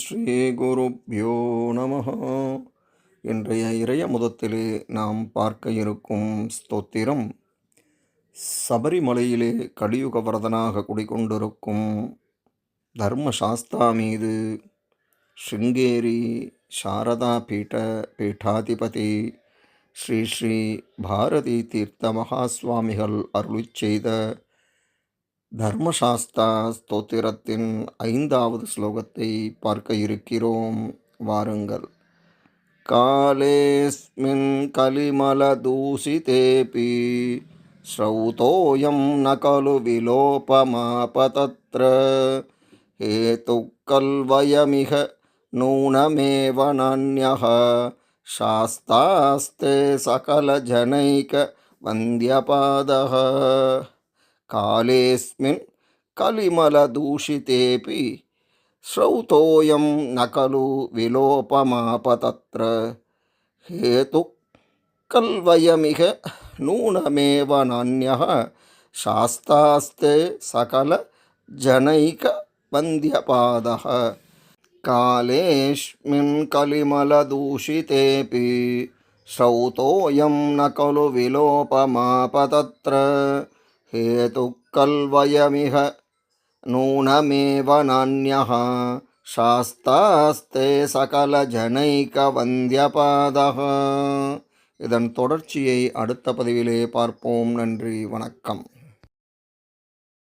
ஸ்ரீ குருப்யோ நம. இன்றைய இறைய முதத்திலே நாம் பார்க்க இருக்கும் ஸ்தோத்திரம் சபரிமலையிலே கலியுக வரதனாக குடிகொண்டிருக்கும் தர்மசாஸ்தா மீது ஸ்ருங்கேரி சாரதா பீட்டாதிபதி ஸ்ரீ ஸ்ரீ பாரதி தீர்த்த மகாஸ்வாமிகள் அருளிச் செய்த தர்மசாஸ்தா ஸ்தோத்திரத்தின் 5வது ஸ்லோகத்தை பார்க்க இருக்கிறோம். வாருங்கள். காலேஸ்மின் கலிமலதூஷிதேபி ஸ்ரௌதோயம் ந கலு விலோபமாபதத்ர ஹேதுக்கல்வயமிஹ நூனமேவ நான்யஹ சாஸ்தாஸ்தே சகலஜனைக வந்தியபாதஹ. காலேஸ்மின் கலிமலதூஷிதேபி ஸ்ரௌதோயம் ந கலு விலோபமாபதத்ர ஹேதுக்கல்வயமிஹ நூனமேவ நான்யஹ சாஸ்தாஸ்தே சகல ஜனைக வந்தியபாதஹ. காலேஸ்மின் கலிமலதூஷிதேபி ஸ்ரௌதோயம் ந கலு விலோபமாபதத்ர ஹேதுக்கல்வயமிஹ நூனமேவ நான்யஹ சாஸ்தாஸ்தே சகல ஜனைக வந்தியபாதஹ. இதன் தொடர்ச்சியை அடுத்த பதிவிலே பார்ப்போம். நன்றி, வணக்கம்.